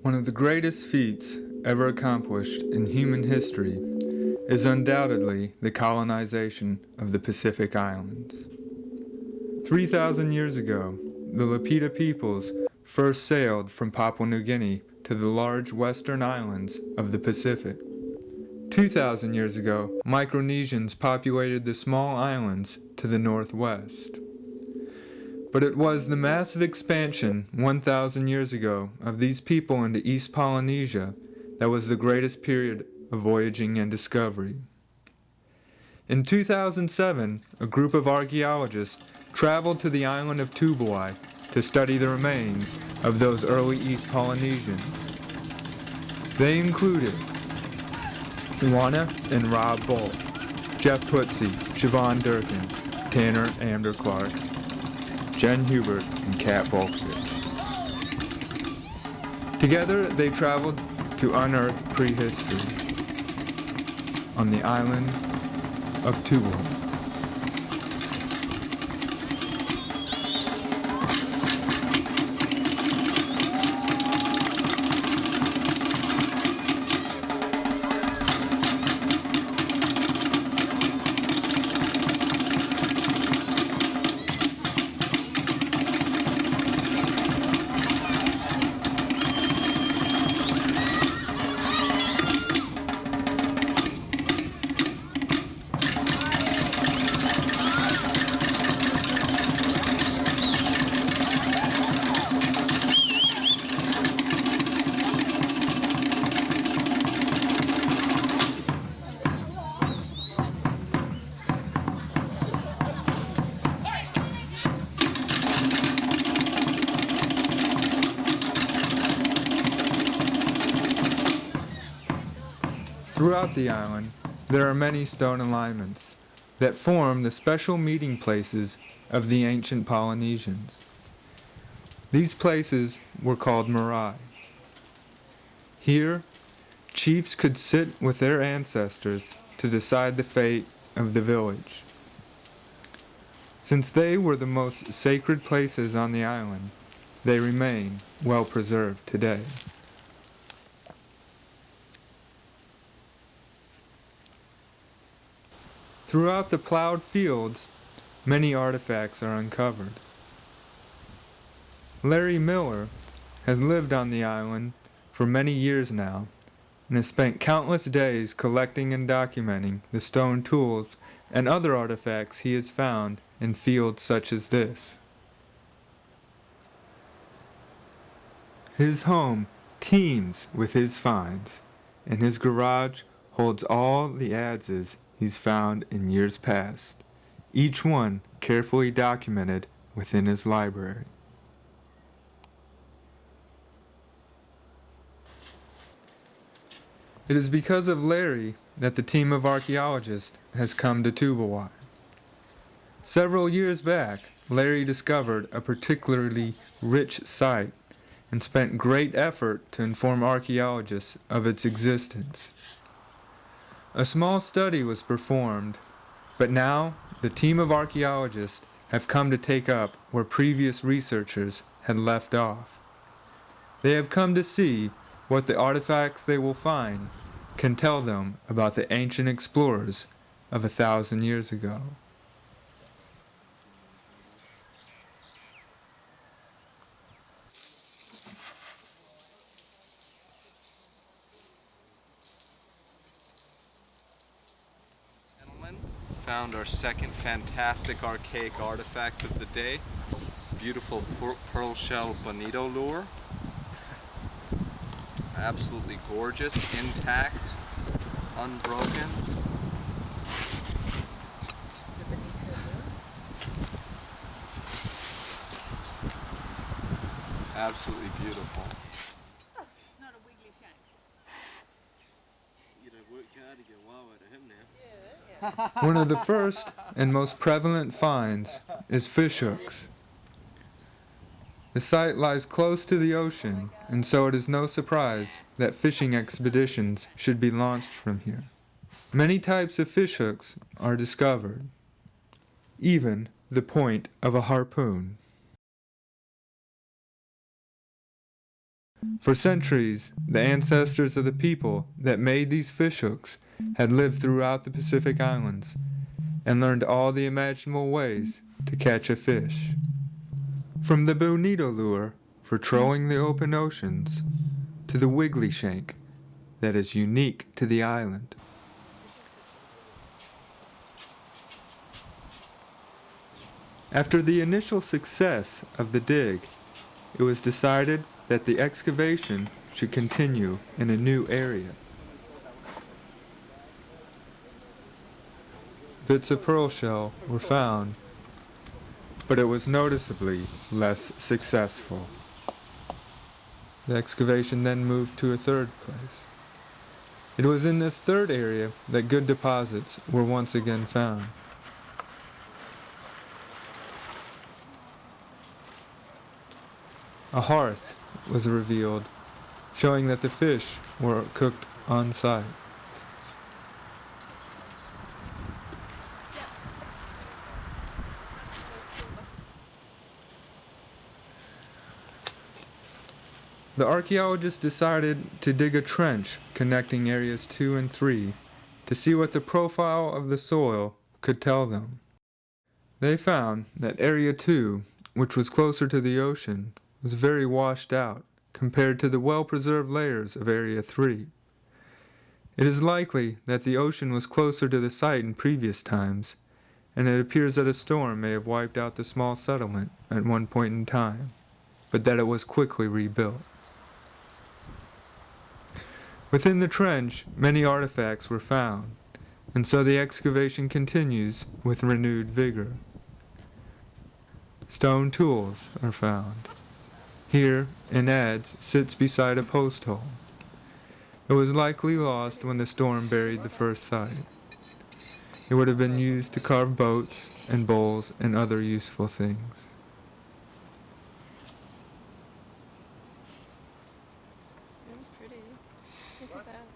One of the greatest feats ever accomplished in human history is undoubtedly the colonization of the Pacific Islands. 3,000 years ago, the Lapita peoples first sailed from Papua New Guinea to the large western islands of the Pacific. 2,000 years ago, Micronesians populated the small islands to the northwest. But it was the massive expansion 1,000 years ago of these people into East Polynesia that was the greatest period of voyaging and discovery. In 2007, a group of archaeologists traveled to the island of Tubuai to study the remains of those early East Polynesians. They included Juana and Rob Bolt, Jeff Putzi, Siobhan Durkin, Tanner Ander Clark, Jen Hubert, and Kat Bolkovich. Together, they traveled to unearth prehistory on the island of Tubuai. Throughout the island, there are many stone alignments that form the special meeting places of the ancient Polynesians. These places were called marae. Here, chiefs could sit with their ancestors to decide the fate of the village. Since they were the most sacred places on the island, they remain well preserved today. Throughout the plowed fields, many artifacts are uncovered. Larry Miller has lived on the island for many years now and has spent countless days collecting and documenting the stone tools and other artifacts he has found in fields such as this. His home teems with his finds, and his garage holds all the adzes he's found in years past, each one carefully documented within his library. It is because of Larry that the team of archaeologists has come to Tubuai. Several years back, Larry discovered a particularly rich site and spent great effort to inform archaeologists of its existence. A small study was performed, but now the team of archaeologists have come to take up where previous researchers had left off. They have come to see what the artifacts they will find can tell them about the ancient explorers of 1,000 years ago. Found our second fantastic archaic artifact of the day. Beautiful pearl shell bonito lure. Absolutely gorgeous, intact, unbroken. Absolutely beautiful. Oh, it's not a wiggly shank. You know, work hard to get wow out of him now. One of the first and most prevalent finds is fishhooks. The site lies close to the ocean, and so it is no surprise that fishing expeditions should be launched from here. Many types of fishhooks are discovered, even the point of a harpoon. For centuries, the ancestors of the people that made these fishhooks had lived throughout the Pacific Islands and learned all the imaginable ways to catch a fish. From the bonito lure for trolling the open oceans to the wiggly shank that is unique to the island. After the initial success of the dig, it was decided that the excavation should continue in a new area. Bits of pearl shell were found, but it was noticeably less successful. The excavation then moved to a third place. It was in this third area that good deposits were once again found. A hearth was revealed, showing that the fish were cooked on site. The archaeologists decided to dig a trench connecting areas 2 and 3 to see what the profile of the soil could tell them. They found that area 2, which was closer to the ocean, was very washed out compared to the well-preserved layers of area 3. It is likely that the ocean was closer to the site in previous times, and it appears that a storm may have wiped out the small settlement at one point in time, but that it was quickly rebuilt. Within the trench, many artifacts were found, and so the excavation continues with renewed vigor. Stone tools are found. Here, an adze sits beside a post hole. It was likely lost when the storm buried the first site. It would have been used to carve boats and bowls and other useful things. That's pretty. Look at that.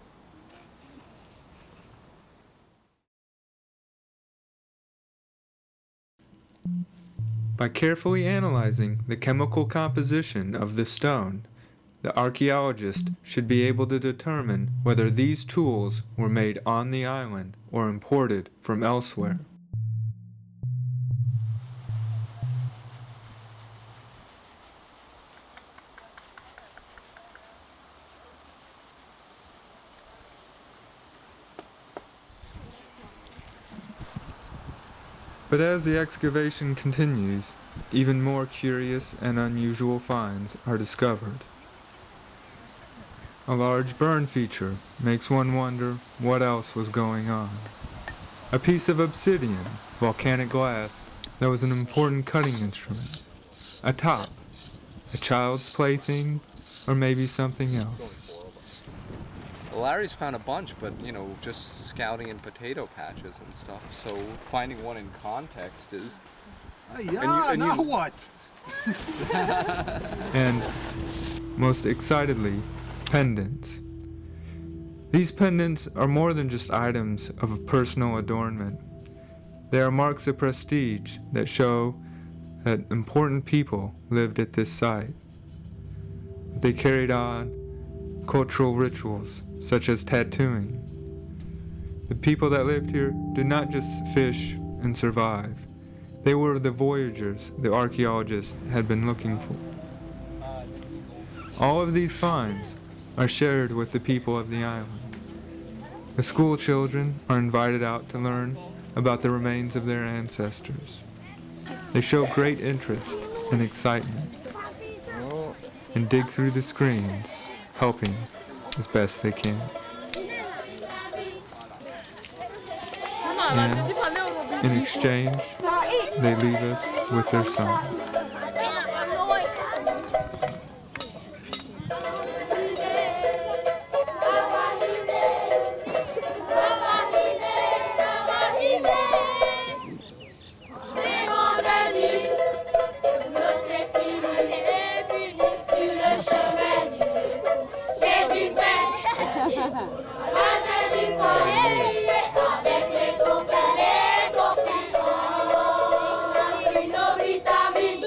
By carefully analyzing the chemical composition of the stone, the archaeologist should be able to determine whether these tools were made on the island or imported from elsewhere. But as the excavation continues, even more curious and unusual finds are discovered. A large burn feature makes one wonder what else was going on. A piece of obsidian, volcanic glass, that was an important cutting instrument. A top, a child's plaything, or maybe something else. Larry's found a bunch, but just scouting in potato patches and stuff. So finding one in context is. Now what? And, most excitedly, pendants. These pendants are more than just items of personal adornment. They are marks of prestige that show that important people lived at this site. They carried on cultural rituals, such as tattooing. The people that lived here did not just fish and survive. They were the voyagers the archaeologists had been looking for. All of these finds are shared with the people of the island. The school children are invited out to learn about the remains of their ancestors. They show great interest and excitement and dig through the screens, helping as best they can. And in exchange, they leave us with their song. Avec les copains, une vitamine.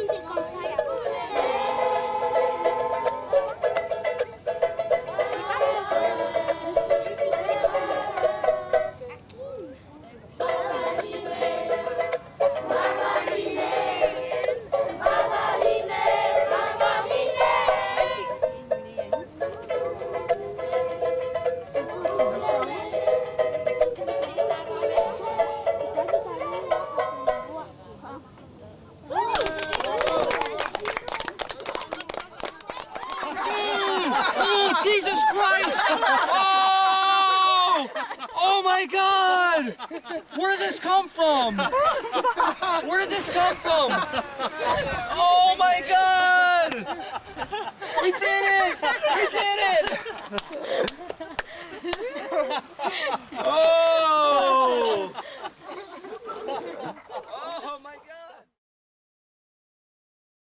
my God! Where did this come from? Where did this come from? Oh my God! We did it! We did it!